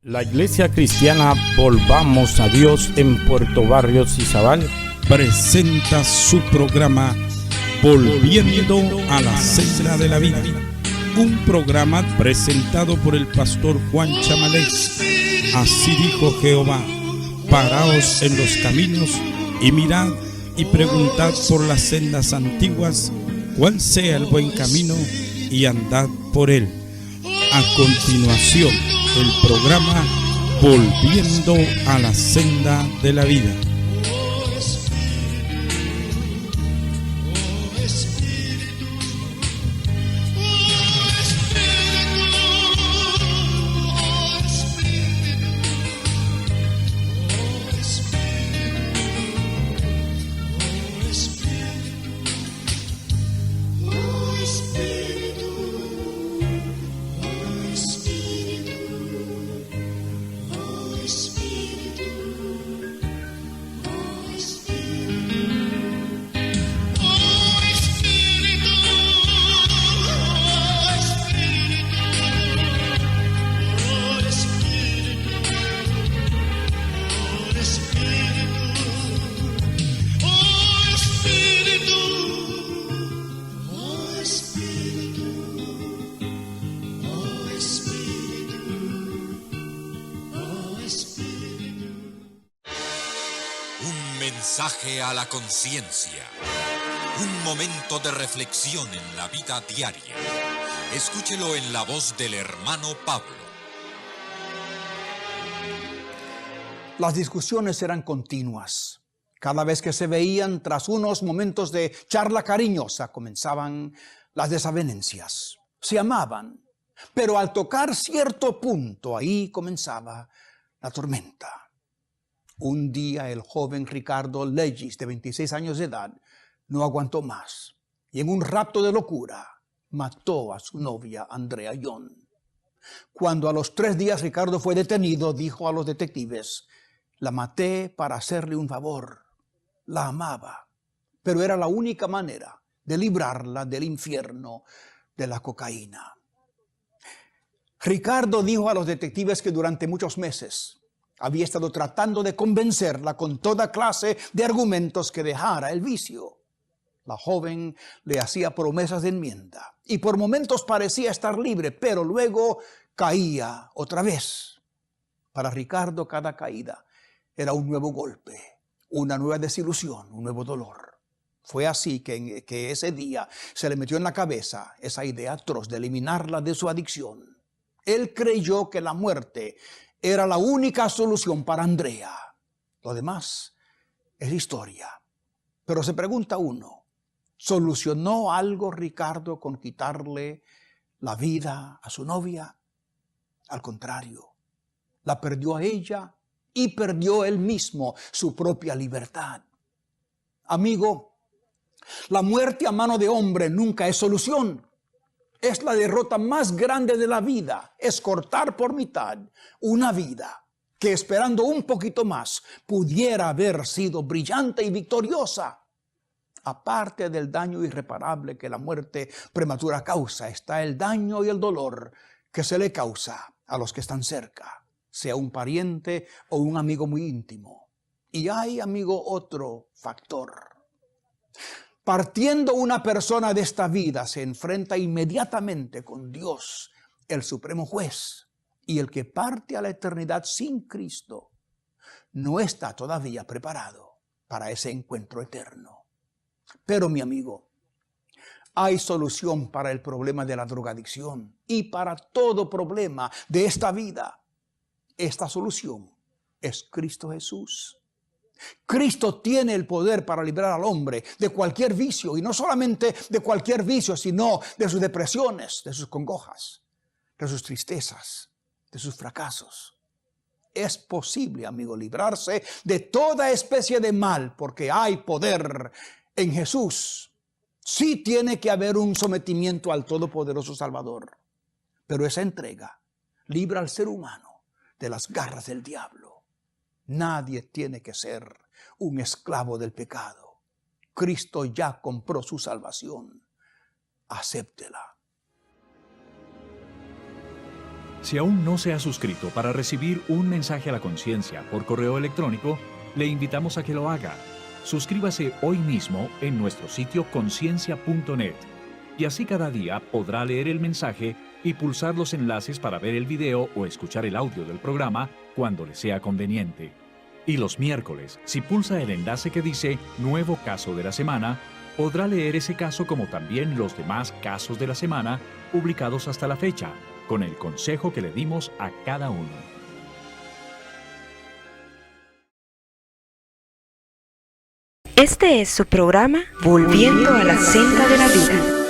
La Iglesia Cristiana Volvamos a Dios en Puerto Barrios Izabal presenta su programa Volviendo a la Senda de la Vida, un programa presentado por el pastor Juan Chamalé. Así dijo Jehová: paraos en los caminos y mirad y preguntad por las sendas antiguas cuál sea el buen camino y andad por él. A continuación, el programa Volviendo a la Senda de la Vida. Mensaje a la conciencia. Un momento de reflexión en la vida diaria. Escúchelo en la voz del hermano Pablo. Las discusiones eran continuas. Cada vez que se veían, tras unos momentos de charla cariñosa, comenzaban las desavenencias. Se amaban, pero al tocar cierto punto, ahí comenzaba la tormenta. Un día el joven Ricardo Legis, de 26 años de edad, no aguantó más y en un rapto de locura mató a su novia Andrea John. Cuando a los 3 días Ricardo fue detenido, dijo a los detectives: la maté para hacerle un favor. La amaba, pero era la única manera de librarla del infierno de la cocaína. Ricardo dijo a los detectives que durante muchos meses había estado tratando de convencerla con toda clase de argumentos que dejara el vicio. La joven le hacía promesas de enmienda y por momentos parecía estar libre, pero luego caía otra vez. Para Ricardo, cada caída era un nuevo golpe, una nueva desilusión, un nuevo dolor. Fue así que ese día se le metió en la cabeza esa idea atroz de eliminarla de su adicción. Él creyó que la muerte era la única solución para Andrea. Lo demás es historia. Pero se pregunta uno, ¿solucionó algo Ricardo con quitarle la vida a su novia? Al contrario, la perdió a ella y perdió él mismo su propia libertad. Amigo, la muerte a mano de hombre nunca es solución. Es la derrota más grande de la vida, es cortar por mitad una vida que, esperando un poquito más, pudiera haber sido brillante y victoriosa. Aparte del daño irreparable que la muerte prematura causa, está el daño y el dolor que se le causa a los que están cerca, sea un pariente o un amigo muy íntimo. Y hay, amigo, otro factor. Partiendo una persona de esta vida, se enfrenta inmediatamente con Dios, el supremo juez, y el que parte a la eternidad sin Cristo no está todavía preparado para ese encuentro eterno. Pero, mi amigo, hay solución para el problema de la drogadicción y para todo problema de esta vida. Esta solución es Cristo Jesús. Cristo tiene el poder para librar al hombre de cualquier vicio, y no solamente de cualquier vicio, sino de sus depresiones, de sus congojas, de sus tristezas, de sus fracasos. Es posible, amigo, librarse de toda especie de mal, porque hay poder en Jesús. Sí tiene que haber un sometimiento al Todopoderoso Salvador, pero esa entrega libra al ser humano de las garras del diablo. Nadie tiene que ser un esclavo del pecado. Cristo ya compró su salvación. Acéptela. Si aún no se ha suscrito para recibir un mensaje a la conciencia por correo electrónico, le invitamos a que lo haga. Suscríbase hoy mismo en nuestro sitio conciencia.net y así cada día podrá leer el mensaje y pulsar los enlaces para ver el video o escuchar el audio del programa cuando le sea conveniente. Y los miércoles, si pulsa el enlace que dice Nuevo Caso de la Semana, podrá leer ese caso como también los demás casos de la semana publicados hasta la fecha, con el consejo que le dimos a cada uno. Este es su programa Volviendo a la Senda de la Vida.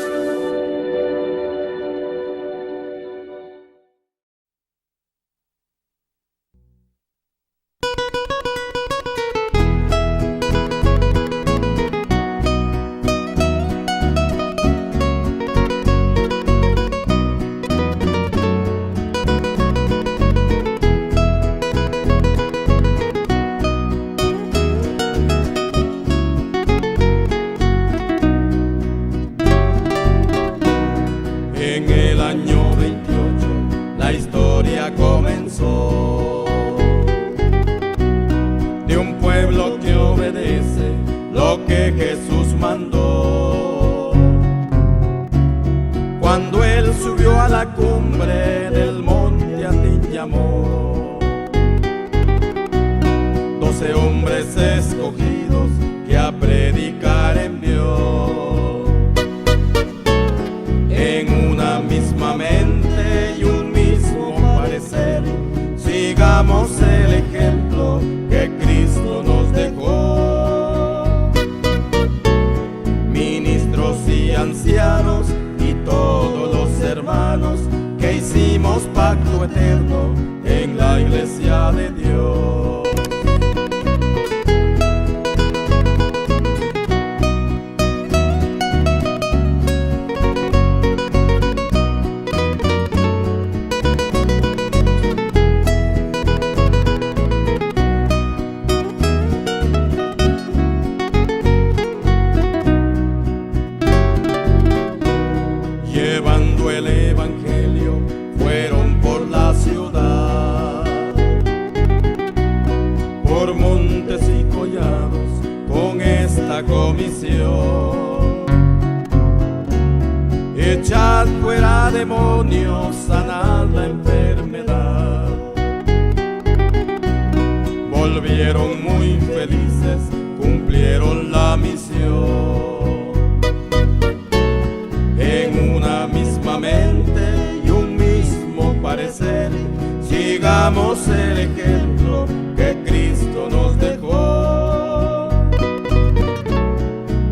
Echad fuera demonios, sanad la enfermedad. Volvieron muy felices, cumplieron la misión. En una misma mente y un mismo parecer, sigamos el ejemplo que Cristo nos dejó.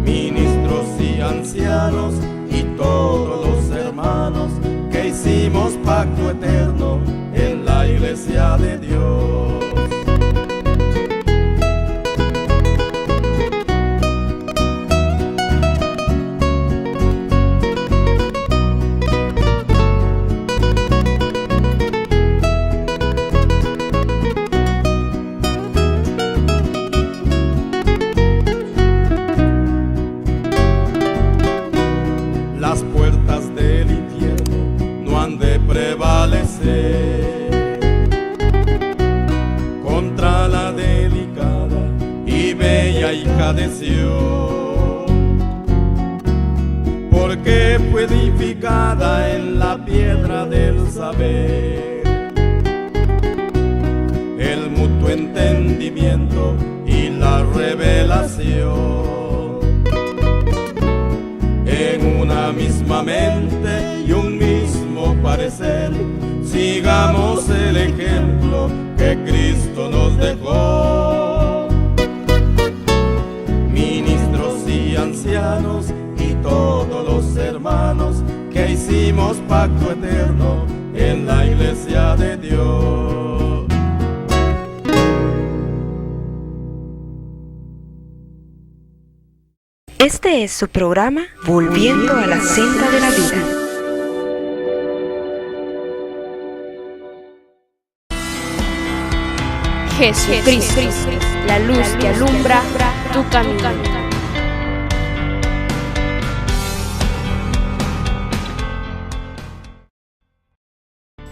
Ministros y ancianos y todos los hermanos que hicimos pacto eterno en la iglesia de Dios. Las puertas del infierno no han de prevalecer contra la delicada y bella hija de Sión, porque fue edificada en la piedra del saber, el mutuo entendimiento y la revelación. En una misma mente y un mismo parecer, sigamos el ejemplo que Cristo nos dejó. hicimos pacto eterno en la iglesia de Dios. Este es su programa Volviendo a la Senda de la Vida. Jesucristo, la luz que alumbra tu camino.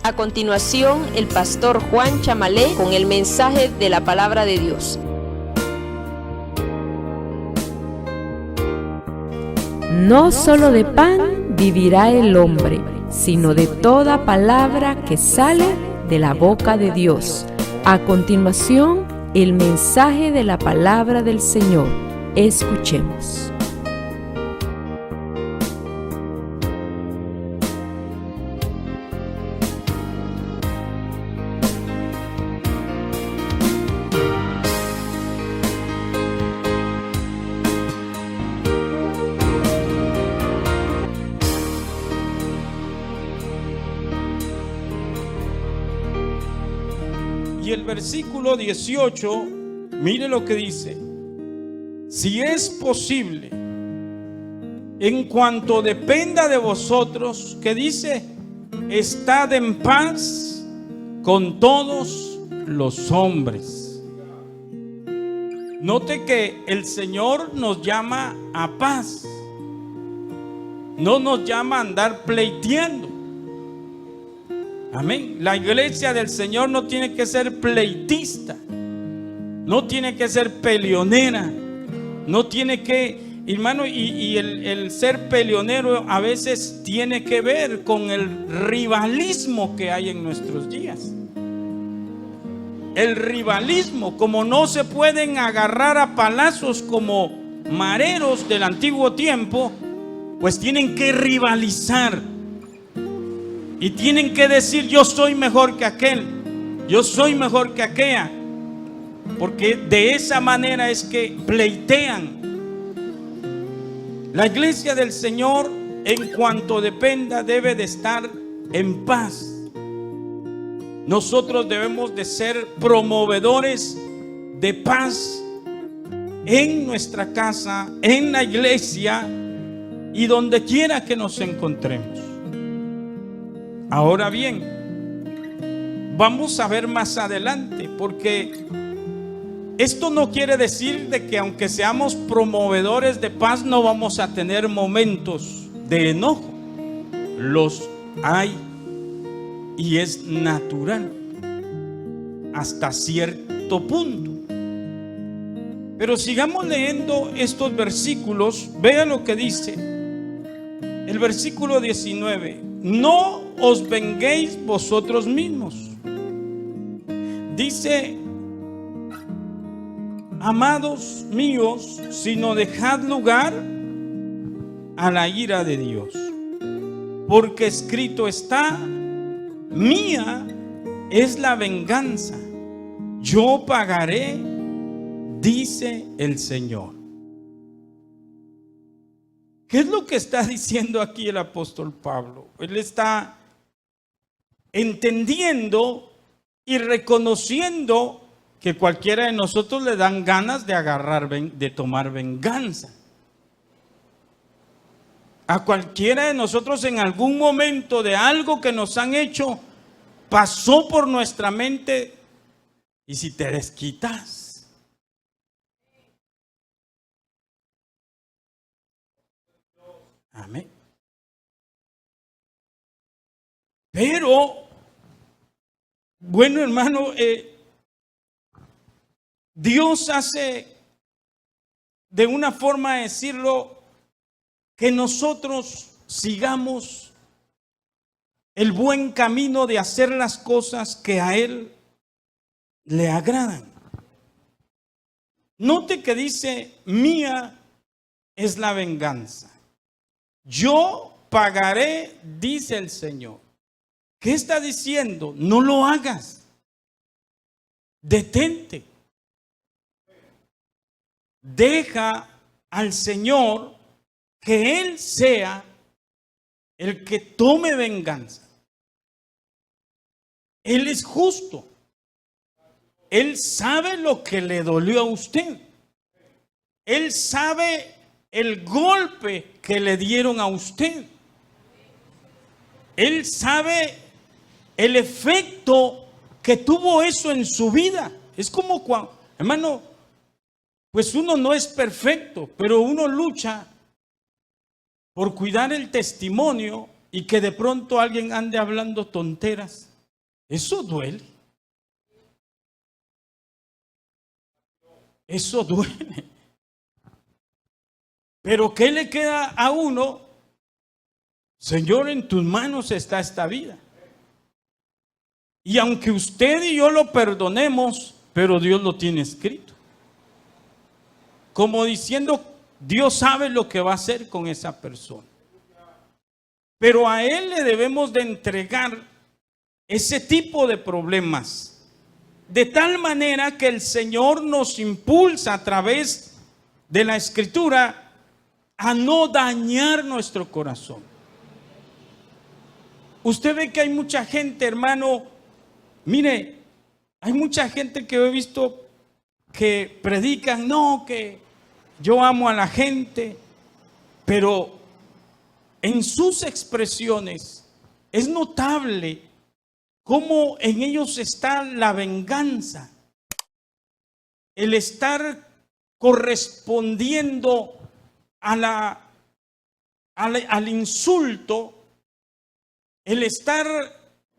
A continuación, el pastor Juan Chamalé con el mensaje de la palabra de Dios. No solo de pan vivirá el hombre, sino de toda palabra que sale de la boca de Dios. A continuación, el mensaje de la palabra del Señor. Escuchemos. Y el versículo 18, mire lo que dice: si es posible, en cuanto dependa de vosotros, que dice, estad en paz con todos los hombres. Note que el Señor nos llama a paz, no nos llama a andar pleiteando. Amén. La iglesia del Señor no tiene que ser pleitista, no tiene que ser peleonera, no tiene que, hermano, y el ser peleonero a veces tiene que ver con el rivalismo que hay en nuestros días. El rivalismo, como no se pueden agarrar a palazos como mareros del antiguo tiempo, pues tienen que rivalizar. Y tienen que decir, yo soy mejor que aquel, yo soy mejor que aquella, porque de esa manera es que pleitean. La iglesia del Señor, en cuanto dependa, debe de estar en paz. Nosotros debemos de ser promovedores de paz en nuestra casa, en la iglesia y donde quiera que nos encontremos. Ahora bien, vamos a ver más adelante, porque esto no quiere decir de que aunque seamos promovedores de paz no vamos a tener momentos de enojo. Los hay y es natural hasta cierto punto. Pero sigamos leyendo estos versículos. Vea lo que dice el versículo 19. No os venguéis vosotros mismos. Dice, amados míos, sino dejad lugar a la ira de Dios. Porque escrito está, mía es la venganza, yo pagaré, dice el Señor. ¿Qué es lo que está diciendo aquí el apóstol Pablo? Él está entendiendo y reconociendo que cualquiera de nosotros le dan ganas de de tomar venganza. A cualquiera de nosotros en algún momento de algo que nos han hecho, pasó por nuestra mente, ¿y si te desquitas? Amén. Pero, bueno, hermano, Dios hace, de una forma de decirlo, que nosotros sigamos el buen camino de hacer las cosas que a Él le agradan. Note que dice, mía es la venganza, yo pagaré, dice el Señor. ¿Qué está diciendo? No lo hagas. Detente. Deja al Señor que Él sea el que tome venganza. Él es justo. Él sabe lo que le dolió a usted. Él sabe el golpe que le dieron a usted. Él sabe el efecto que tuvo eso en su vida. Es como cuando, hermano, pues uno no es perfecto, pero uno lucha por cuidar el testimonio y que de pronto alguien ande hablando tonteras. Eso duele. Eso duele. Pero ¿qué le queda a uno? Señor, en tus manos está esta vida. Y aunque usted y yo lo perdonemos, pero Dios lo tiene escrito. Como diciendo, Dios sabe lo que va a hacer con esa persona. Pero a Él le debemos de entregar ese tipo de problemas. De tal manera que el Señor nos impulsa a través de la Escritura a no dañar nuestro corazón. Usted ve que hay mucha gente, hermano, mire, hay mucha gente que he visto que predican, no, que yo amo a la gente, pero en sus expresiones es notable cómo en ellos está la venganza, el estar correspondiendo al insulto, el estar,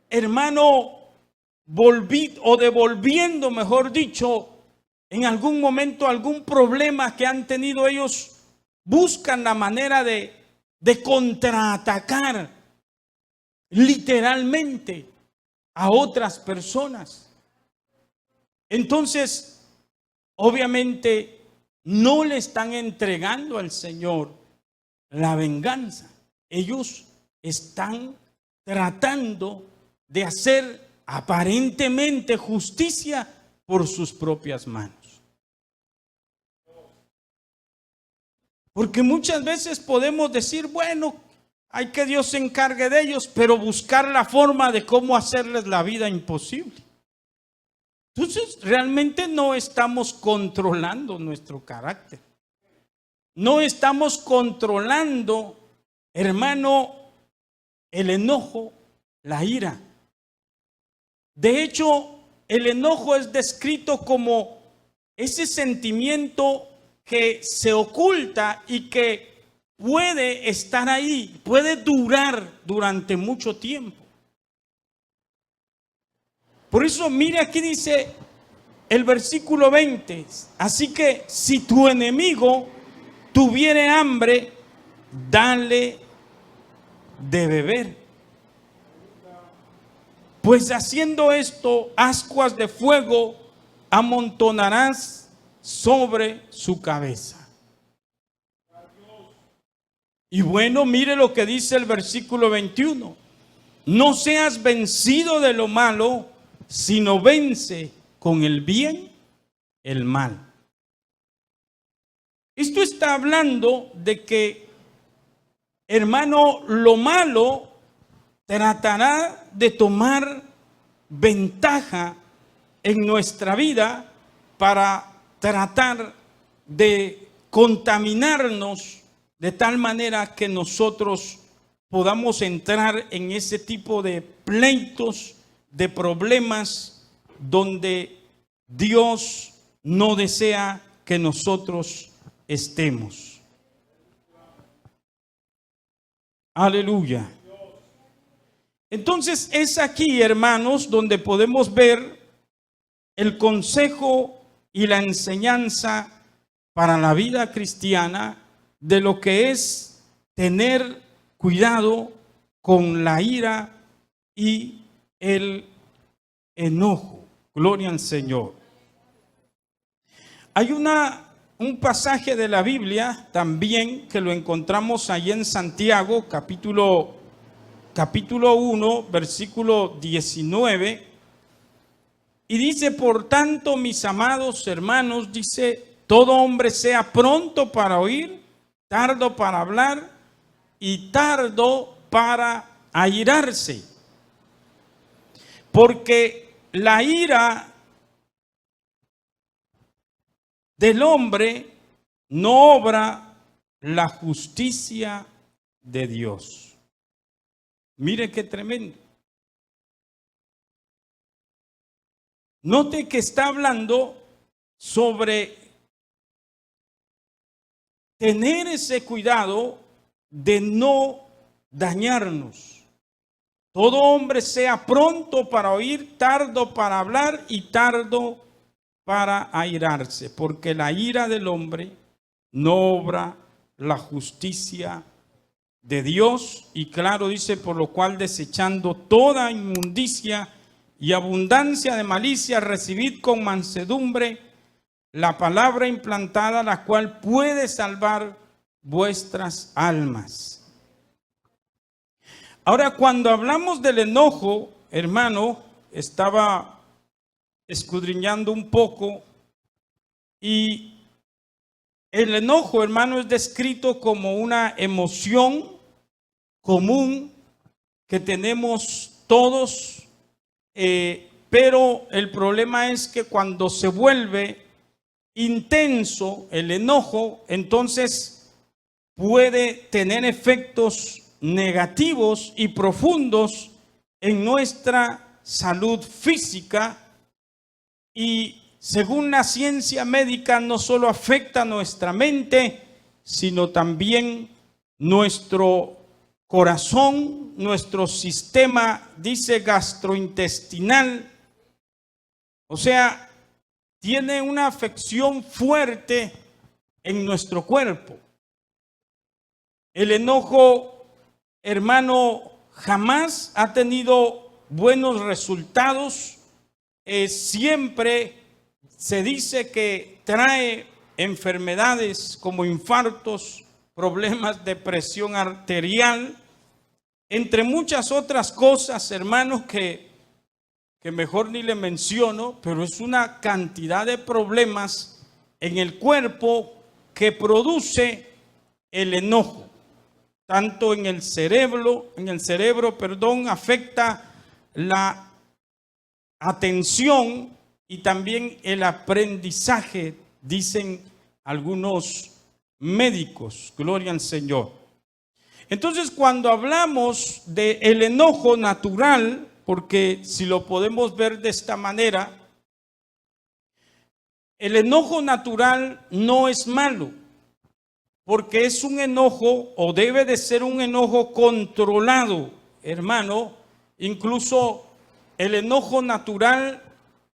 hermano, devolviendo, mejor dicho, en algún momento algún problema que han tenido ellos, buscan la manera de contraatacar literalmente a otras personas. Entonces, obviamente, no le están entregando al Señor la venganza. Ellos están tratando de hacer aparentemente justicia por sus propias manos. Porque muchas veces podemos decir, bueno, hay que Dios se encargue de ellos, pero buscar la forma de cómo hacerles la vida imposible. Entonces, realmente no estamos controlando nuestro carácter. No estamos controlando, hermano, el enojo, la ira. De hecho, el enojo es descrito como ese sentimiento que se oculta y que puede estar ahí, puede durar durante mucho tiempo. Por eso, mire, aquí dice el versículo 20, así que si tu enemigo tuviere hambre, dale de beber. Pues haciendo esto, ascuas de fuego amontonarás sobre su cabeza. Y bueno, mire lo que dice el versículo 21. No seas vencido de lo malo, sino vence con el bien el mal. Esto está hablando de que, hermano, lo malo tratará de tomar ventaja en nuestra vida para tratar de contaminarnos de tal manera que nosotros podamos entrar en ese tipo de pleitos, de problemas donde Dios no desea que nosotros estemos. Aleluya. Entonces es aquí, hermanos, donde podemos ver el consejo y la enseñanza para la vida cristiana de lo que es tener cuidado con la ira y el enojo. Gloria al Señor. Hay un pasaje de la Biblia también que lo encontramos ahí en Santiago, capítulo 1, versículo 19. Y dice, por tanto, mis amados hermanos, dice, todo hombre sea pronto para oír, tardo para hablar y tardo para airarse. Porque la ira del hombre no obra la justicia de Dios. Mire qué tremendo. Note que está hablando sobre tener ese cuidado de no dañarnos. Todo hombre sea pronto para oír, tardo para hablar y tardo para airarse, porque la ira del hombre no obra la justicia de Dios. Y claro, dice, por lo cual desechando toda inmundicia y abundancia de malicia, recibid con mansedumbre la palabra implantada, la cual puede salvar vuestras almas. Ahora, cuando hablamos del enojo, hermano, estaba escudriñando un poco, y el enojo, hermano, es descrito como una emoción común que tenemos todos, pero el problema es que cuando se vuelve intenso el enojo, entonces puede tener efectos negativos y profundos en nuestra salud física, y según la ciencia médica no solo afecta nuestra mente, sino también nuestro corazón, nuestro sistema, dice, gastrointestinal. O sea, tiene una afección fuerte en nuestro cuerpo. El enojo, hermano, jamás ha tenido buenos resultados. Siempre se dice que trae enfermedades como infartos, problemas de presión arterial, entre muchas otras cosas, hermanos, que mejor ni le menciono, pero es una cantidad de problemas en el cuerpo que produce el enojo. Tanto en el cerebro, afecta la atención y también el aprendizaje, dicen algunos médicos. Gloria al Señor. Entonces, cuando hablamos del enojo natural, porque si lo podemos ver de esta manera, el enojo natural no es malo, porque es un enojo, o debe de ser un enojo controlado, hermano. Incluso el enojo natural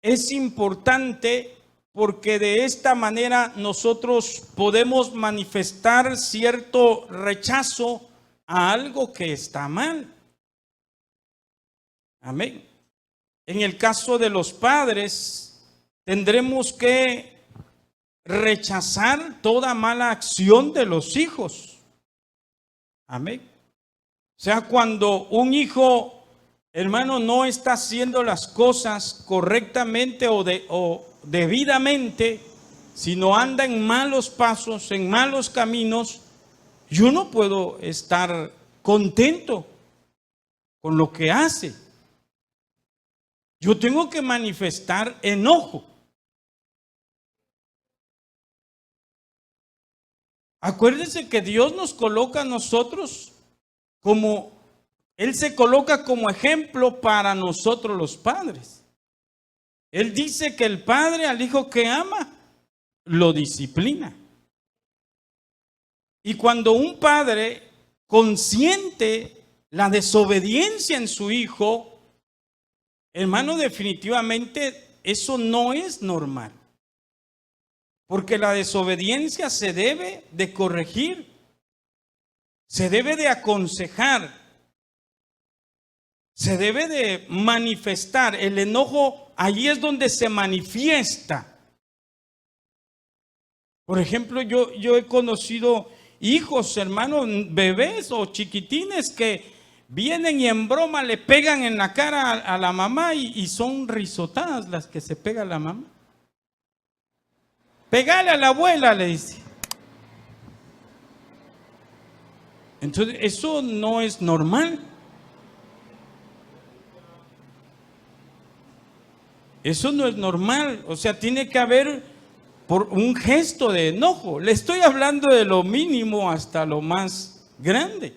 es importante porque de esta manera nosotros podemos manifestar cierto rechazo a algo que está mal. Amén. En el caso de los padres, tendremos que rechazar toda mala acción de los hijos. Amén. O sea, cuando un hijo, hermano, no está haciendo las cosas correctamente o debidamente, sino anda en malos pasos, en malos caminos, yo no puedo estar contento con lo que hace. Yo tengo que manifestar enojo. Acuérdense que Dios nos coloca a nosotros como, Él se coloca como ejemplo para nosotros los padres. Él dice que el padre al hijo que ama, lo disciplina. Y cuando un padre consiente la desobediencia en su hijo, hermano, definitivamente eso no es normal. Porque la desobediencia se debe de corregir, se debe de aconsejar, se debe de manifestar. El enojo, allí es donde se manifiesta. Por ejemplo, yo he conocido hijos, hermanos, bebés o chiquitines que vienen y en broma le pegan en la cara a la mamá y son risotadas las que se pega la mamá. Pegale a la abuela, le dice. Entonces, eso no es normal. Eso no es normal. O sea, tiene que haber por un gesto de enojo. Le estoy hablando de lo mínimo hasta lo más grande.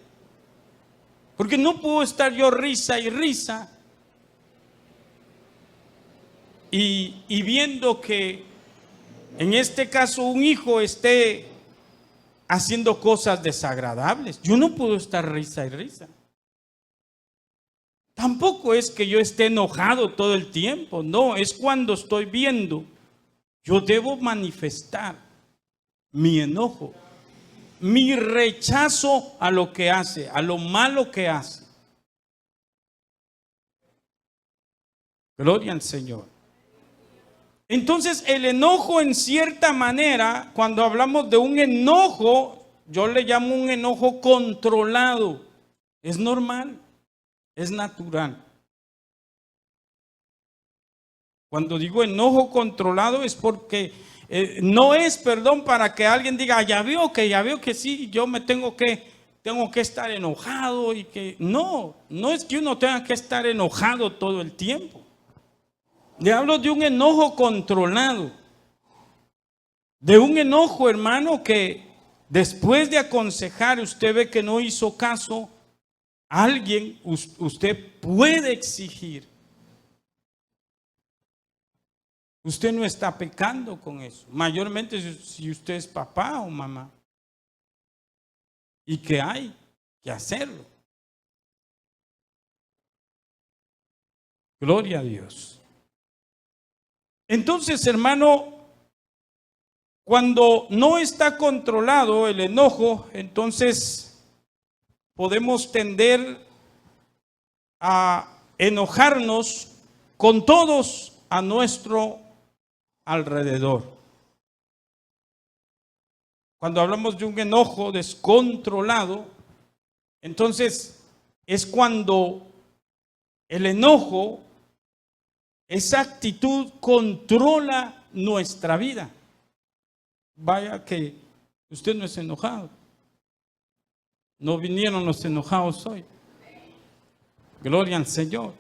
Porque no puedo estar yo risa y risa y viendo que en este caso un hijo esté haciendo cosas desagradables. Yo no puedo estar risa y risa. Tampoco es que yo esté enojado todo el tiempo. No, es cuando estoy viendo. Yo debo manifestar mi enojo, mi rechazo a lo que hace, a lo malo que hace. Gloria al Señor. Entonces, el enojo en cierta manera, cuando hablamos de un enojo, yo le llamo un enojo controlado. Es normal, es natural. Cuando digo enojo controlado es porque no es, perdón, para que alguien diga, ya veo que sí, yo me tengo que estar enojado y que no es que uno tenga que estar enojado todo el tiempo. Le hablo de un enojo controlado, de un enojo, hermano, que después de aconsejar usted ve que no hizo caso a alguien, usted puede exigir. Usted no está pecando con eso, mayormente si usted es papá o mamá. Y que hay que hacerlo. Gloria a Dios. Entonces, hermano, cuando no está controlado el enojo, entonces podemos tender a enojarnos con todos a nuestro alrededor. Cuando hablamos de un enojo descontrolado, entonces es cuando el enojo, esa actitud controla nuestra vida. Vaya que usted no es enojado. No vinieron los enojados hoy. Gloria al Señor.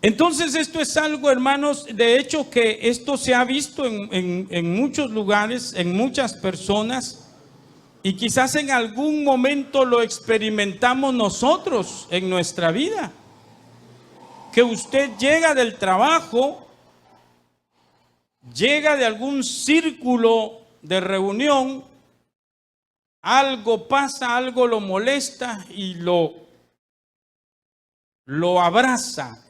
Entonces esto es algo, hermanos, de hecho que esto se ha visto en muchos lugares, en muchas personas, y quizás en algún momento lo experimentamos nosotros en nuestra vida. Que usted llega del trabajo, llega de algún círculo de reunión, algo pasa, algo lo molesta y lo abraza,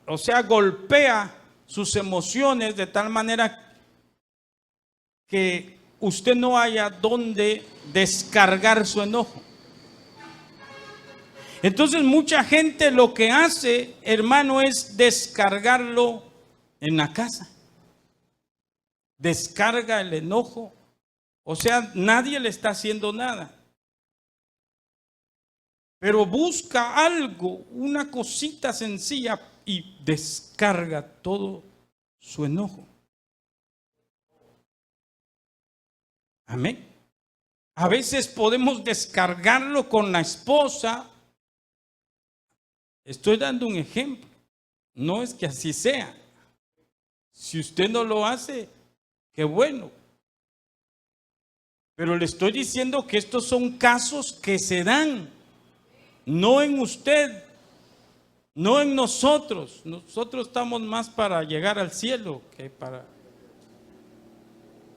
o sea, golpea sus emociones de tal manera que usted no haya dónde descargar su enojo. Entonces mucha gente lo que hace, hermano, es descargarlo en la casa. Descarga el enojo. O sea, nadie le está haciendo nada. Pero busca algo, una cosita sencilla y descarga todo su enojo. Amén. A veces podemos descargarlo con la esposa. Estoy dando un ejemplo. No es que así sea. Si usted no lo hace, qué bueno. Pero le estoy diciendo que estos son casos que se dan. No en usted, no en nosotros. Nosotros estamos más para llegar al cielo que para...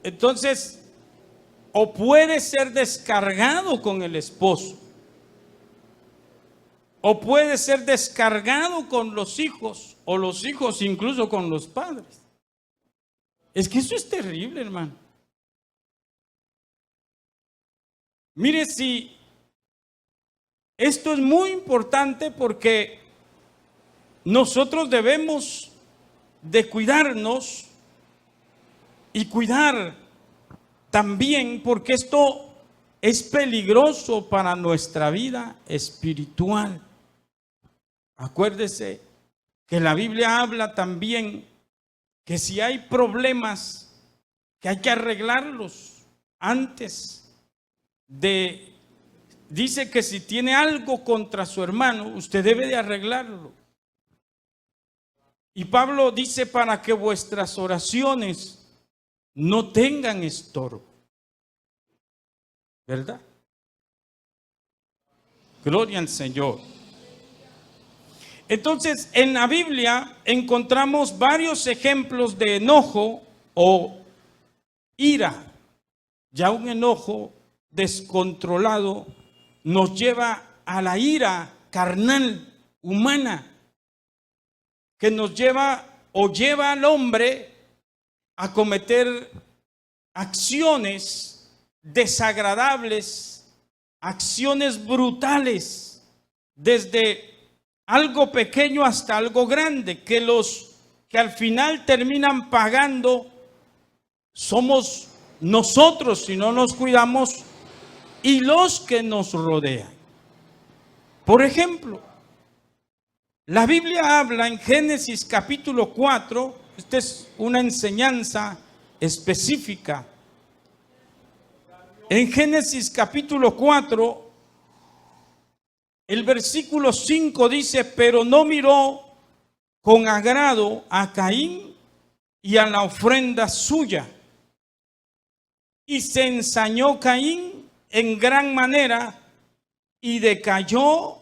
Entonces, o puede ser descargado con el esposo, o puede ser descargado con los hijos, o los hijos incluso con los padres. Es que eso es terrible, hermano. Mire, si esto es muy importante porque nosotros debemos de cuidarnos y cuidar también, porque esto es peligroso para nuestra vida espiritual. Acuérdese que la Biblia habla también que si hay problemas, que hay que arreglarlos antes dice que si tiene algo contra su hermano, usted debe de arreglarlo. Y Pablo dice para que vuestras oraciones no tengan estorbo. ¿Verdad? Gloria al Señor. Entonces, en la Biblia encontramos varios ejemplos de enojo o ira. Ya un enojo descontrolado nos lleva a la ira carnal, humana, que nos lleva o lleva al hombre a cometer acciones desagradables, acciones brutales, desde algo pequeño hasta algo grande, que al final terminan pagando somos nosotros si no nos cuidamos y los que nos rodean. Por ejemplo, la Biblia habla en Génesis capítulo 4, esta es una enseñanza específica. En Génesis capítulo 4, el versículo 5 dice, pero no miró con agrado a Caín y a la ofrenda suya. Y se ensañó Caín en gran manera y decayó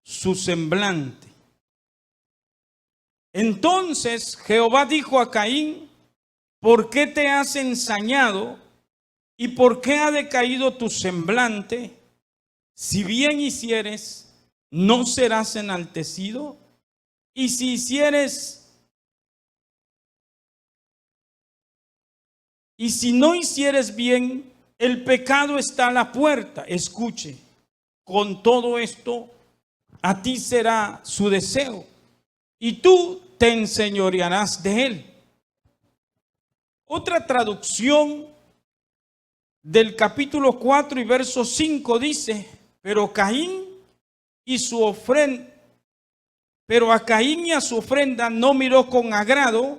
su semblante. Entonces Jehová dijo a Caín, ¿por qué te has ensañado y por qué ha decaído tu semblante? Si bien hicieres, ¿no serás enaltecido? Y si hicieres, y si no hicieres bien, el pecado está a la puerta. Escuche, con todo esto, a ti será su deseo, y tú te enseñorearás de él. Otra traducción del capítulo 4 y verso 5 dice, pero a Caín y a su ofrenda no miró con agrado,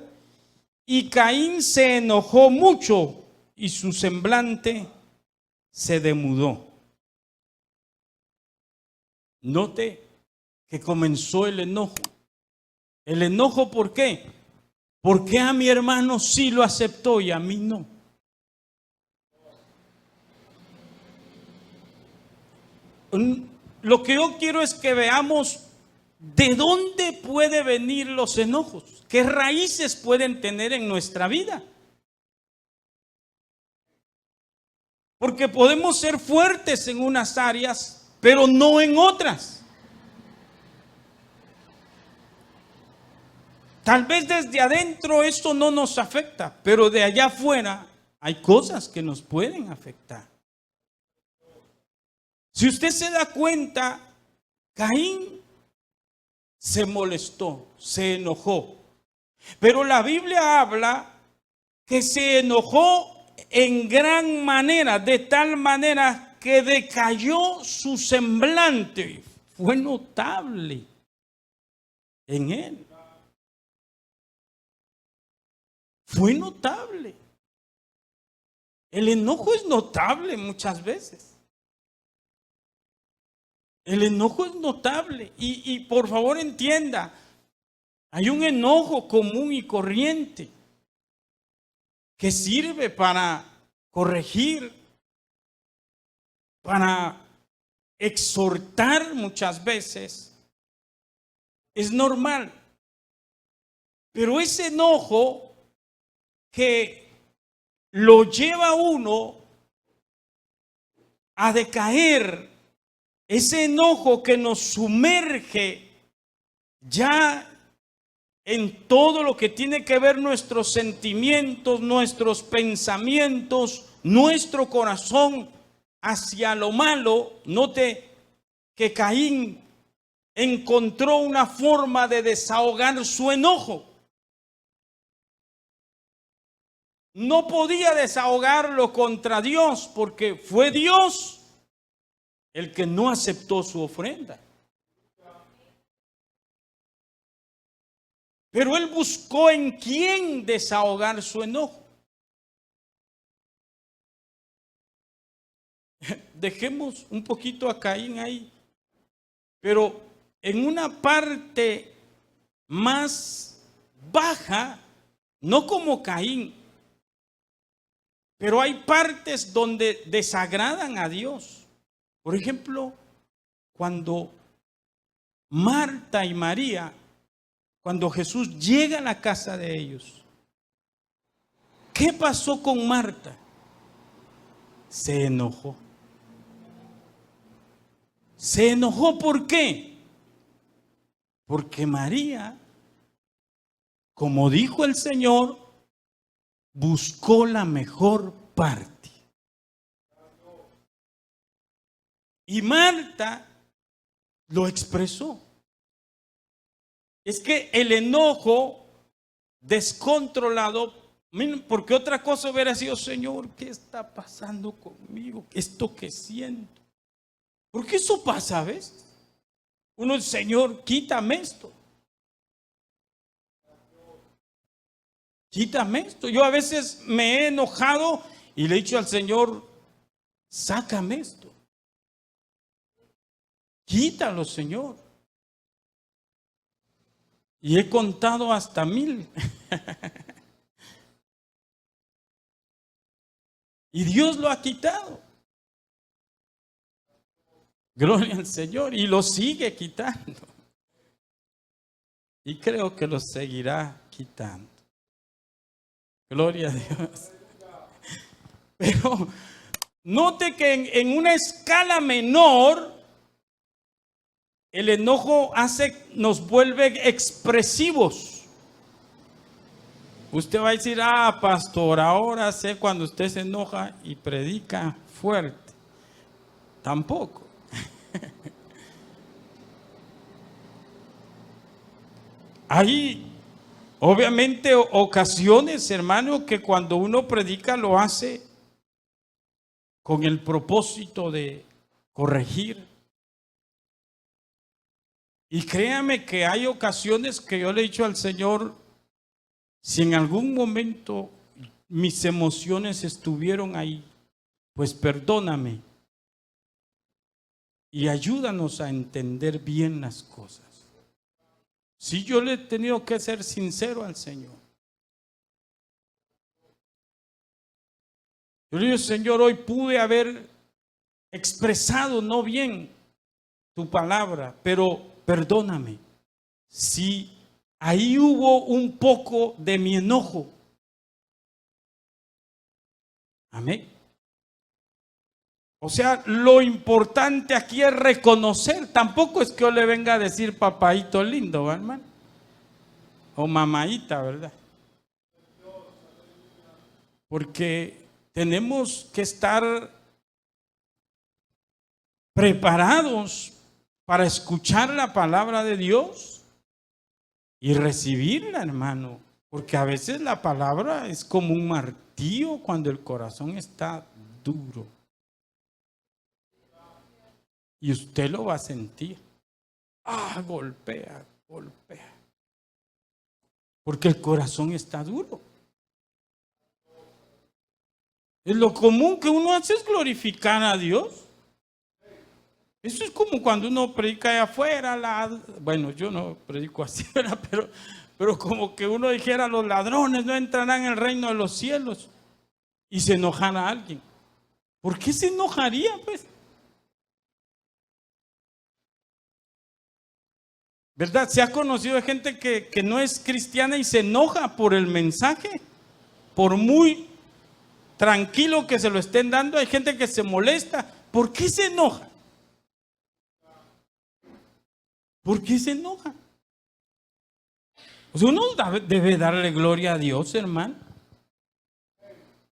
y Caín se enojó mucho y su semblante se demudó. Note que comenzó el enojo. ¿El enojo por qué? Porque a mi hermano sí lo aceptó y a mí no. Lo que yo quiero es que veamos de dónde pueden venir los enojos, qué raíces pueden tener en nuestra vida. Porque podemos ser fuertes en unas áreas, pero no en otras. Tal vez desde adentro esto no nos afecta, pero de allá afuera hay cosas que nos pueden afectar. Si usted se da cuenta, Caín se molestó, se enojó. Pero la Biblia habla que se enojó en gran manera, de tal manera que decayó su semblante. Fue notable en él. Fue notable. El enojo es notable muchas veces. El enojo es notable. Y por favor entienda, hay un enojo común y corriente que sirve para corregir, para exhortar muchas veces. Es normal. Pero ese enojo que lo lleva a uno a decaer, ese enojo que nos sumerge ya en todo lo que tiene que ver nuestros sentimientos, nuestros pensamientos, nuestro corazón hacia lo malo. Note que Caín encontró una forma de desahogar su enojo. No podía desahogarlo contra Dios porque fue Dios el que no aceptó su ofrenda. Pero él buscó en quién desahogar su enojo. dejemos un poquito a Caín ahí, pero en una parte más baja, no como Caín, pero hay partes donde desagradan a Dios. Por ejemplo, cuando Marta y María, cuando Jesús llega a la casa de ellos, ¿qué pasó con Marta? Se enojó. ¿Se enojó por qué? Porque María, como dijo el Señor, buscó la mejor parte. Y Marta lo expresó. Es que el enojo descontrolado, porque otra cosa hubiera sido, Señor, ¿qué está pasando conmigo? ¿Esto que siento? Porque eso pasa, ¿ves? Uno dice, Señor, quítame esto. Quítame esto. Yo a veces me he enojado y le he dicho al Señor, sácame esto. Quítalo, Señor. Y he contado hasta 1000. Y Dios lo ha quitado. Gloria al Señor. Y lo sigue quitando. Y creo que lo seguirá quitando. Gloria a Dios. Pero note que en una escala menor, el enojo nos vuelve expresivos. Usted va a decir, pastor, ahora sé cuando usted se enoja y predica fuerte. Tampoco. Hay obviamente ocasiones, hermano, que cuando uno predica lo hace con el propósito de corregir. Y créame que hay ocasiones que yo le he dicho al Señor, si en algún momento mis emociones estuvieron ahí, pues perdóname y ayúdanos a entender bien las cosas. Si yo le he tenido que ser sincero al Señor. Yo le digo, Señor, hoy pude haber expresado no bien tu palabra, pero perdóname. Si ahí hubo un poco de mi enojo. Amén. O sea, lo importante aquí es reconocer. Tampoco es que yo le venga a decir papaito lindo, ¿verdad, hermano? O mamaita, ¿verdad? Porque tenemos que estar preparados para escuchar la palabra de Dios y recibirla, hermano. Porque a veces la palabra es como un martillo cuando el corazón está duro. Y usted lo va a sentir. Golpea, golpea. Porque el corazón está duro. Es lo común que uno hace es glorificar a Dios. Eso es como cuando uno predica allá afuera. Bueno, yo no predico así, ¿verdad? Pero como que uno dijera, los ladrones no entrarán en el reino de los cielos. Y se enojara a alguien. ¿Por qué se enojaría, pues? ¿Verdad? Se ha conocido gente que no es cristiana y se enoja por el mensaje. Por muy tranquilo que se lo estén dando, hay gente que se molesta. ¿Por qué se enoja? ¿Por qué se enoja? Pues uno debe darle gloria a Dios, hermano.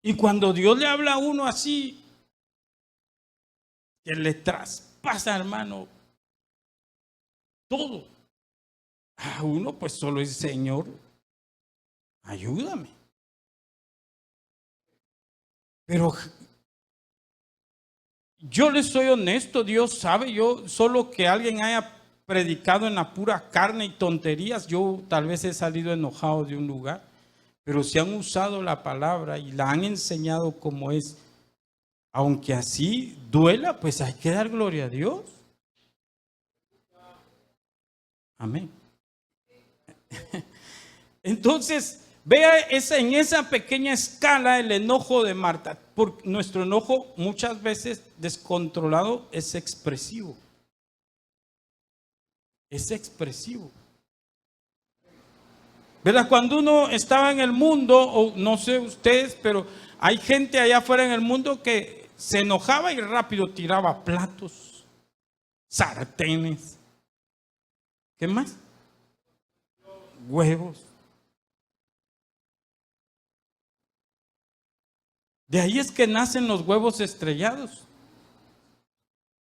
Y cuando Dios le habla a uno así, que le traspasa, hermano, todo. A uno pues solo es, Señor, ayúdame. Pero yo les soy honesto, Dios sabe, yo solo que alguien haya predicado en la pura carne y tonterías, yo tal vez he salido enojado de un lugar, pero si han usado la palabra y la han enseñado como es, aunque así duela, pues hay que dar gloria a Dios. Amén. Entonces, vea en esa pequeña escala el enojo de Marta. Porque nuestro enojo muchas veces descontrolado es expresivo. Es expresivo. ¿Verdad? Cuando uno estaba en el mundo, o no sé ustedes, pero hay gente allá afuera en el mundo que se enojaba y rápido tiraba platos, sartenes. ¿Qué más? Huevos. De ahí es que nacen los huevos estrellados.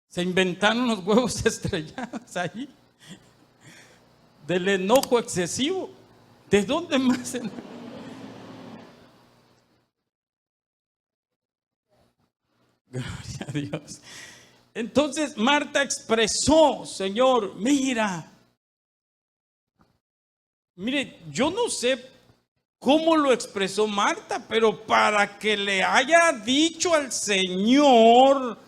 Se inventaron los huevos estrellados ahí. Del enojo excesivo. ¿De dónde más? Gloria a Dios. Entonces Marta expresó, Señor, mira. Mire, yo no sé cómo lo expresó Marta, pero para que le haya dicho al Señor,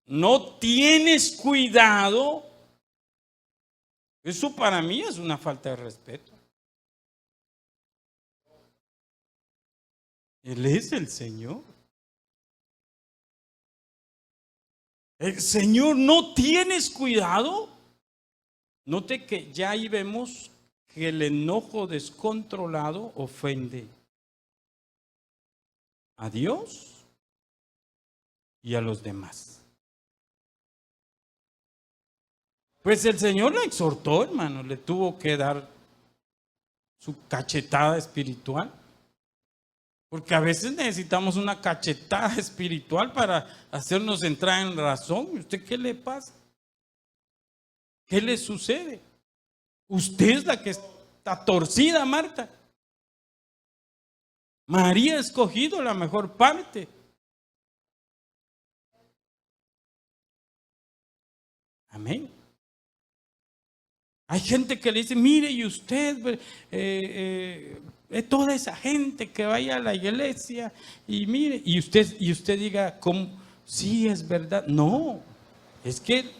no tienes cuidado, eso para mí es una falta de respeto. Él es el Señor. El Señor, ¿no tienes cuidado? Note que ya ahí vemos que el enojo descontrolado ofende a Dios y a los demás. Pues el Señor la exhortó, hermano, le tuvo que dar su cachetada espiritual. Porque a veces necesitamos una cachetada espiritual para hacernos entrar en razón. ¿Y usted qué le pasa? ¿Qué le sucede? Usted es la que está torcida, Marta. María ha escogido la mejor parte. Amén. Hay gente que le dice, mire, y usted, toda esa gente que vaya a la iglesia, y mire, y usted diga, ¿cómo? Sí, es verdad. No, es que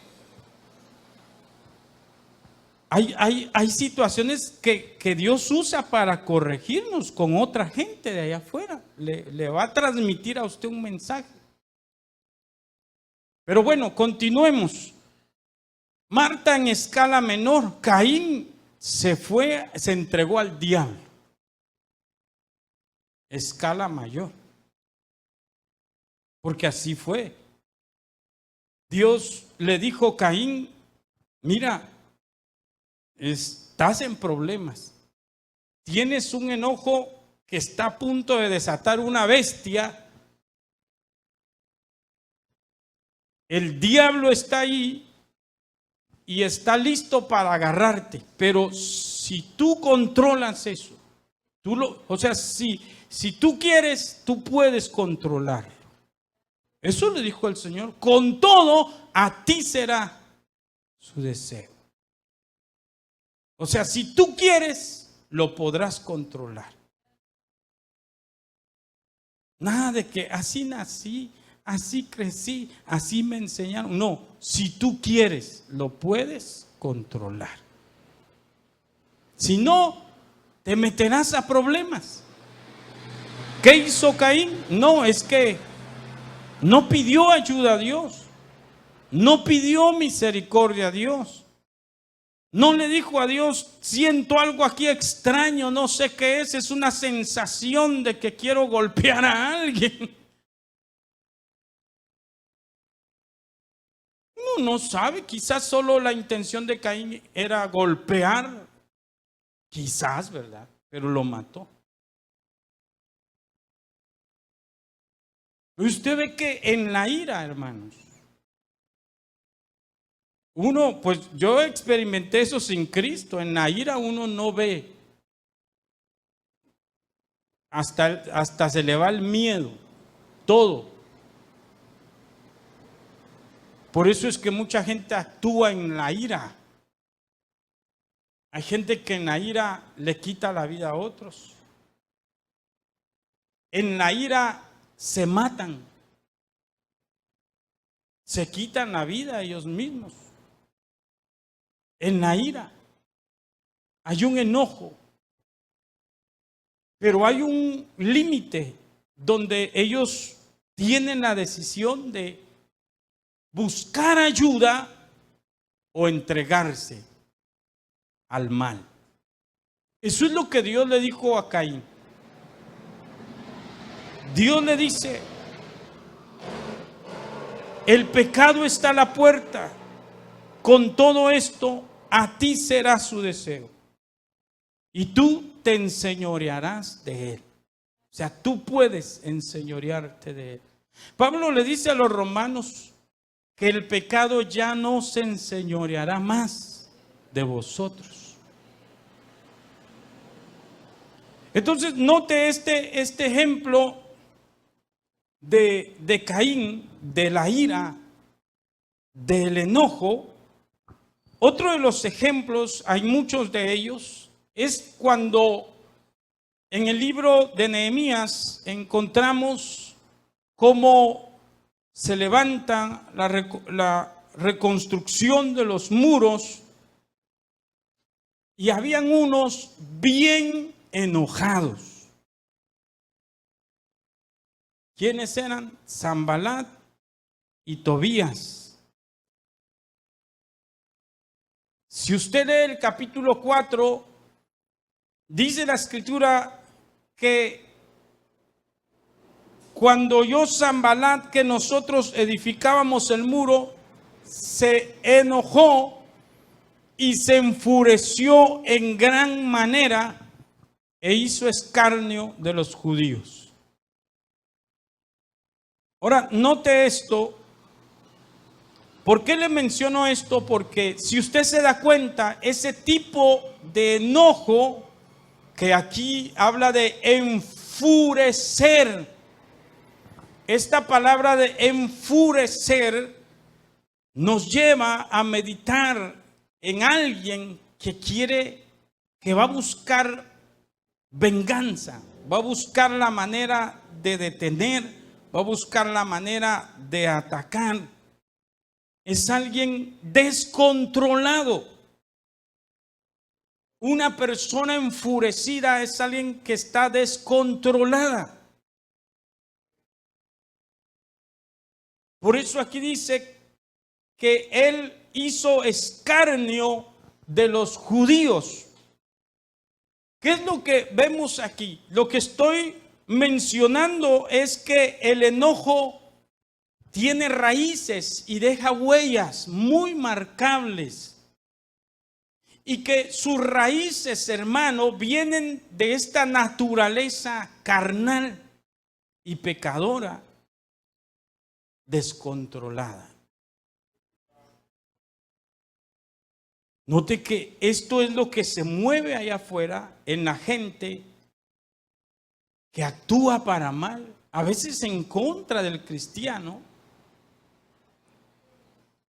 hay situaciones que Dios usa para corregirnos con otra gente de allá afuera. Le va a transmitir a usted un mensaje. Pero bueno, continuemos. Marta en escala menor, Caín se entregó al diablo. Escala mayor. Porque así fue. Dios le dijo a Caín, mira, estás en problemas. Tienes un enojo que está a punto de desatar una bestia. El diablo está ahí y está listo para agarrarte. Pero si tú controlas eso, si tú quieres, tú puedes controlarlo. Eso le dijo el Señor. Con todo, a ti será su deseo. O sea, si tú quieres, lo podrás controlar. Nada de que así nací, así crecí, así me enseñaron. No, si tú quieres, lo puedes controlar. Si no, te meterás a problemas. ¿Qué hizo Caín? No, es que no pidió ayuda a Dios. No pidió misericordia a Dios. No le dijo a Dios, siento algo aquí extraño, no sé qué es una sensación de que quiero golpear a alguien. Uno no sabe, quizás solo la intención de Caín era golpear, quizás, ¿verdad? Pero lo mató. Usted ve que en la ira, hermanos, uno, pues yo experimenté eso sin Cristo. En la ira uno no ve. Hasta se le va el miedo. Todo. Por eso es que mucha gente actúa en la ira. Hay gente que en la ira le quita la vida a otros. En la ira se matan. se quitan la vida ellos mismos. En la ira hay un enojo, pero hay un límite donde ellos tienen la decisión de buscar ayuda o entregarse al mal. Eso es lo que Dios le dijo a Caín. Dios le dice: el pecado está a la puerta, con todo esto a ti será su deseo, y tú te enseñorearás de él. O sea, tú puedes enseñorearte de él. Pablo le dice a los romanos que el pecado ya no se enseñoreará más de vosotros. Entonces, note este ejemplo de Caín, de la ira, del enojo. Otro de los ejemplos, hay muchos de ellos, es cuando en el libro de Nehemías encontramos cómo se levanta la reconstrucción de los muros, y habían unos bien enojados. ¿Quiénes eran? Sanbalat y Tobías. Si usted lee el capítulo 4, dice la escritura que cuando oyó Sanbalat que nosotros edificábamos el muro, se enojó y se enfureció en gran manera e hizo escarnio de los judíos. Ahora, note esto. ¿Por qué le menciono esto? Porque si usted se da cuenta, ese tipo de enojo que aquí habla de enfurecer, esta palabra de enfurecer nos lleva a meditar en alguien que va a buscar venganza, va a buscar la manera de detener, va a buscar la manera de atacar. Es alguien descontrolado. Una persona enfurecida es alguien que está descontrolada. Por eso aquí dice que él hizo escarnio de los judíos. ¿Qué es lo que vemos aquí? Lo que estoy mencionando es que el enojo tiene raíces y deja huellas muy marcables. Y que sus raíces, hermano, vienen de esta naturaleza carnal y pecadora, descontrolada. Note que esto es lo que se mueve allá afuera en la gente que actúa para mal, a veces en contra del cristiano,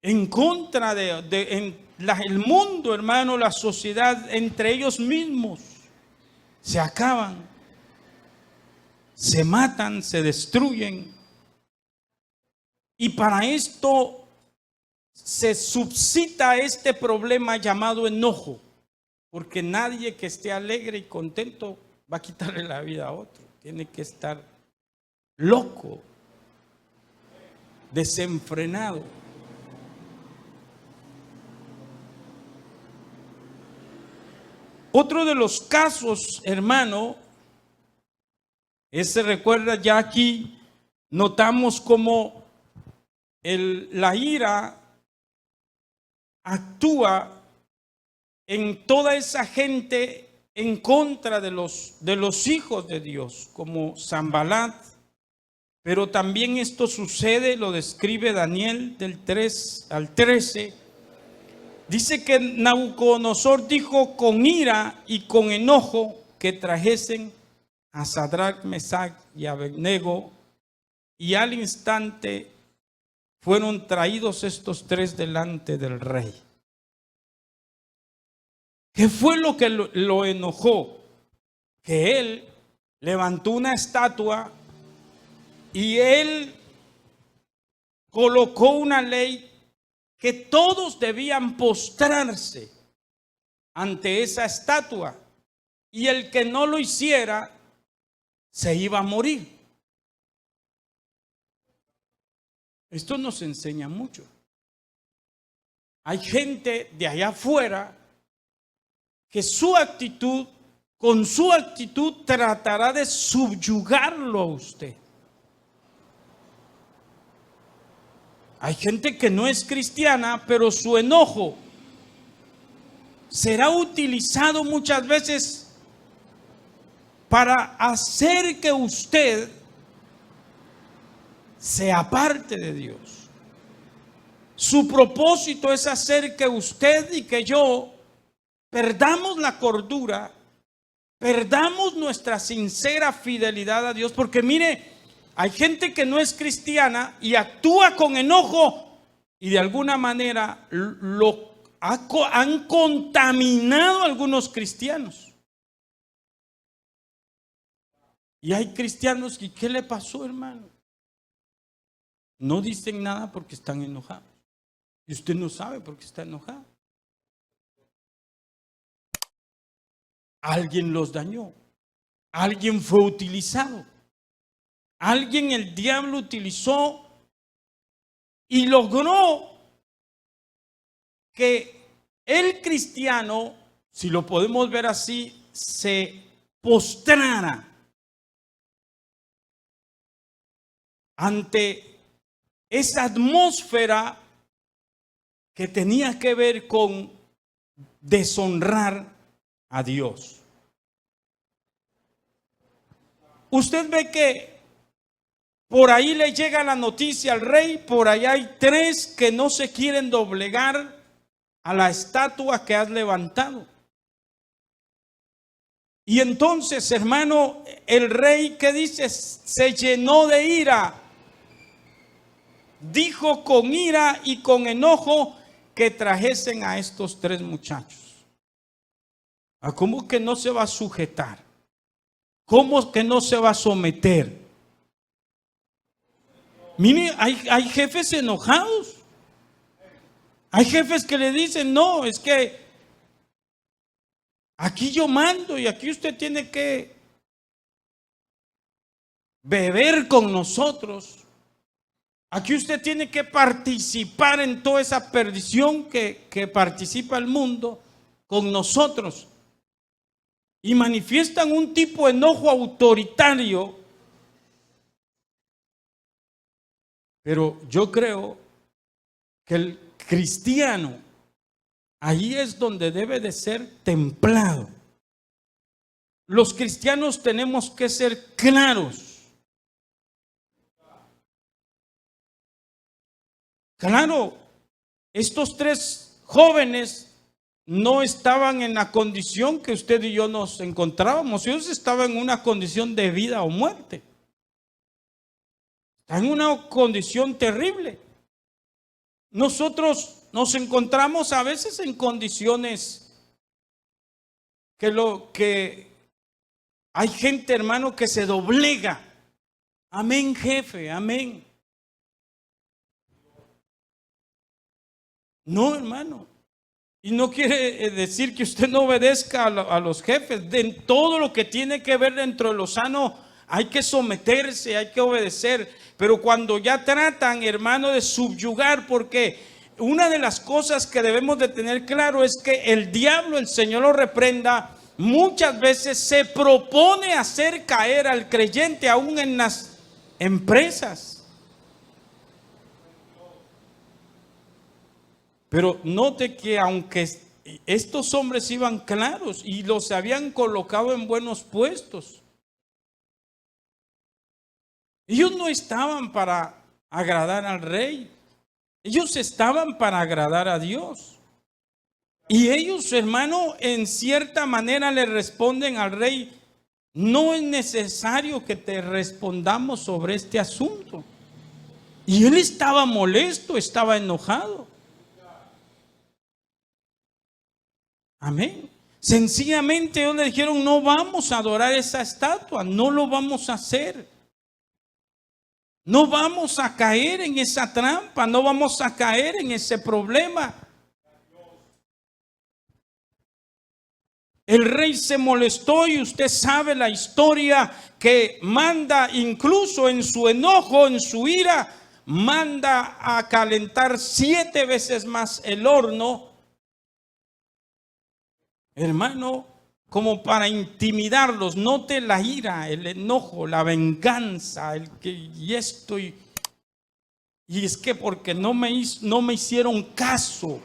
en contra el mundo, hermano, la sociedad, entre ellos mismos se acaban, se matan, se destruyen. Y para esto se suscita este problema llamado enojo, porque nadie que esté alegre y contento va a quitarle la vida a otro. Tiene que estar loco, desenfrenado. Otro de los casos, hermano, recuerda ya aquí, notamos cómo la ira actúa en toda esa gente en contra de los hijos de Dios, como Sanbalat. Pero también esto sucede, lo describe Daniel del 3 al 13. Dice que Nabucodonosor dijo con ira y con enojo que trajesen a Sadrach, Mesach y Abednego, y al instante fueron traídos estos tres delante del rey. ¿Qué fue lo que lo enojó? Que él levantó una estatua y él colocó una ley que todos debían postrarse ante esa estatua, y el que no lo hiciera se iba a morir. Esto nos enseña mucho. Hay gente de allá afuera que con su actitud tratará de subyugarlo a usted. Hay gente que no es cristiana, pero su enojo será utilizado muchas veces para hacer que usted se aparte de Dios. Su propósito es hacer que usted y que yo perdamos la cordura, perdamos nuestra sincera fidelidad a Dios, porque mire, hay gente que no es cristiana y actúa con enojo y de alguna manera han contaminado a algunos cristianos. Y hay cristianos que, ¿qué le pasó, hermano? No dicen nada porque están enojados. Y usted no sabe por qué está enojado. Alguien los dañó. Alguien fue utilizado. Alguien el diablo utilizó y logró que el cristiano, si lo podemos ver así, se postrara ante esa atmósfera que tenía que ver con deshonrar a Dios. Usted ve que por ahí le llega la noticia al rey, por ahí hay 3 que no se quieren doblegar a la estatua que has levantado. Y entonces, hermano, el rey, ¿qué dice? Se llenó de ira. Dijo con ira y con enojo que trajesen a estos 3 muchachos. ¿Cómo que no se va a sujetar? ¿Cómo que no se va a someter? Mire, hay jefes enojados. Hay jefes que le dicen, no, es que aquí yo mando y aquí usted tiene que beber con nosotros. Aquí usted tiene que participar en toda esa perdición que participa el mundo con nosotros. Y manifiestan un tipo de enojo autoritario. Pero yo creo que el cristiano, ahí es donde debe de ser templado. Los cristianos tenemos que ser claros. Claro, estos 3 jóvenes no estaban en la condición que usted y yo nos encontrábamos. Ellos estaban en una condición de vida o muerte. Están en una condición terrible. Nosotros nos encontramos a veces en condiciones que hay gente, hermano, que se doblega. Amén, jefe, amén. No, hermano. Y no quiere decir que usted no obedezca a los jefes. De todo lo que tiene que ver dentro de lo sano, hay que someterse, hay que obedecer. Pero cuando ya tratan, hermano, de subyugar, porque una de las cosas que debemos de tener claro es que el diablo, el Señor lo reprenda, muchas veces se propone hacer caer al creyente aún en las empresas. Pero note que aunque estos hombres iban claros y los habían colocado en buenos puestos, ellos no estaban para agradar al rey. Ellos estaban para agradar a Dios. Y ellos, hermano, en cierta manera le responden al rey, no es necesario que te respondamos sobre este asunto. Y él estaba molesto, estaba enojado. Amén. Sencillamente ellos le dijeron, no vamos a adorar esa estatua, no lo vamos a hacer. No vamos a caer en esa trampa, no vamos a caer en ese problema. El rey se molestó y usted sabe la historia, que manda incluso en su enojo, en su ira, manda a calentar 7 veces más el horno, hermano, como para intimidarlos. Note la ira, el enojo, la venganza, y es que porque no me hicieron caso.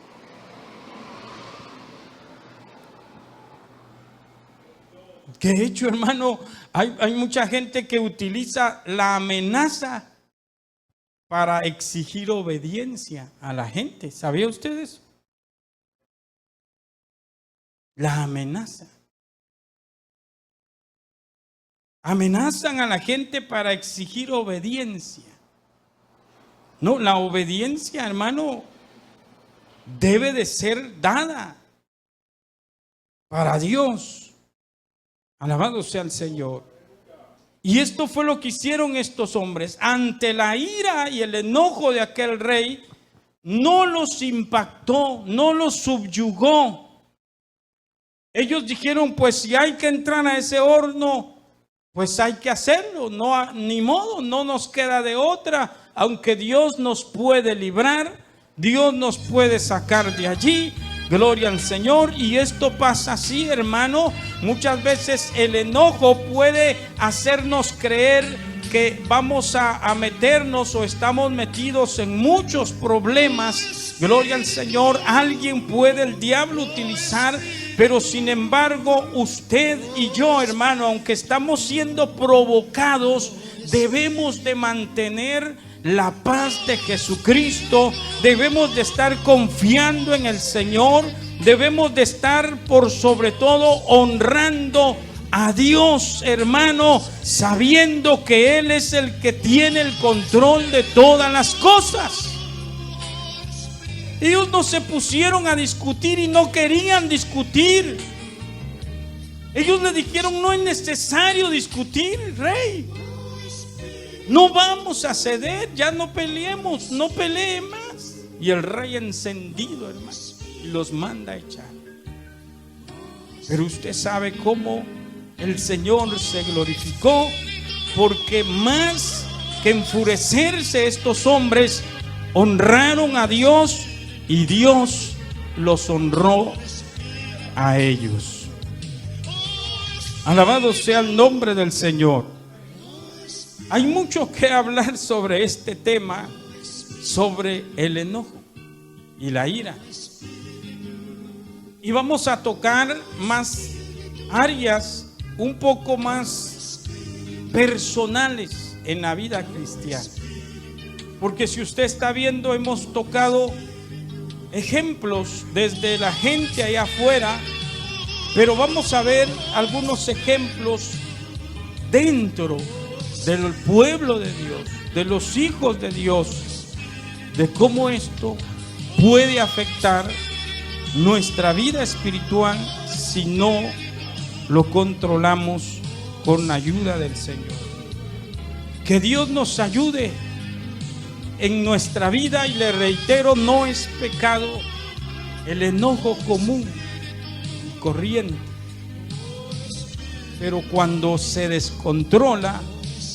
Que de hecho, hermano, hay mucha gente que utiliza la amenaza para exigir obediencia a la gente. ¿Sabía usted eso? La amenaza. Amenazan a la gente para exigir obediencia. No, la obediencia, hermano, debe de ser dada para Dios. Alabado sea el Señor. Y esto fue lo que hicieron estos hombres. Ante la ira y el enojo de aquel rey, no los impactó, no los subyugó. Ellos dijeron, pues si hay que entrar a ese horno, pues hay que hacerlo. No, ni modo, no nos queda de otra. Aunque Dios nos puede librar, Dios nos puede sacar de allí. Gloria al Señor. Y esto pasa así, hermano. Muchas veces el enojo puede hacernos creer que vamos a meternos o estamos metidos en muchos problemas. Gloria al Señor. Alguien puede el diablo utilizar, pero sin embargo usted y yo, hermano, aunque estamos siendo provocados, debemos de mantener la paz de Jesucristo. Debemos de estar confiando en el Señor. Debemos de estar por sobre todo honrando a Dios, hermano, sabiendo que Él es el que tiene el control de todas las cosas. Ellos no se pusieron a discutir y no querían discutir. Ellos le dijeron, no es necesario discutir, rey. No vamos a ceder, ya no peleemos, no pelee más. Y el rey encendido, hermano, y los manda a echar. Pero usted sabe cómo el Señor se glorificó, porque más que enfurecerse, estos hombres honraron a Dios y Dios los honró a ellos. Alabado sea el nombre del Señor. Hay mucho que hablar sobre este tema, sobre el enojo y la ira. Y vamos a tocar más áreas un poco más personales en la vida cristiana. Porque si usted está viendo, hemos tocado ejemplos desde la gente allá afuera, pero vamos a ver algunos ejemplos dentro del pueblo de Dios, de los hijos de Dios, de cómo esto puede afectar nuestra vida espiritual si no lo controlamos con la ayuda del Señor. Que Dios nos ayude en nuestra vida, y le reitero, no es pecado el enojo común y corriente, pero cuando se descontrola,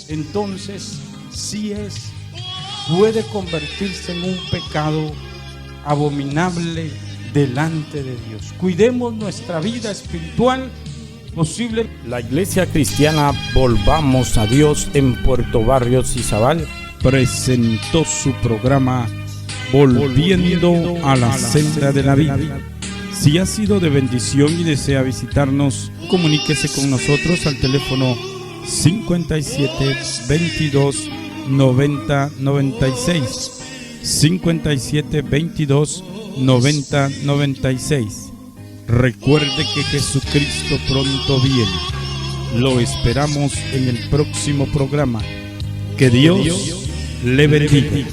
entonces sí puede convertirse en un pecado abominable delante de Dios. Cuidemos nuestra vida espiritual posible. La Iglesia Cristiana Volvamos a Dios en Puerto Barrios, Izabal, presentó su programa Volviendo a la Senda de la Vida. Si ha sido de bendición y desea visitarnos, comuníquese con nosotros al teléfono 57 22 90 96, 57 22 90 96. Recuerde que Jesucristo pronto viene. Lo esperamos en el próximo programa. Que Dios le bendiga.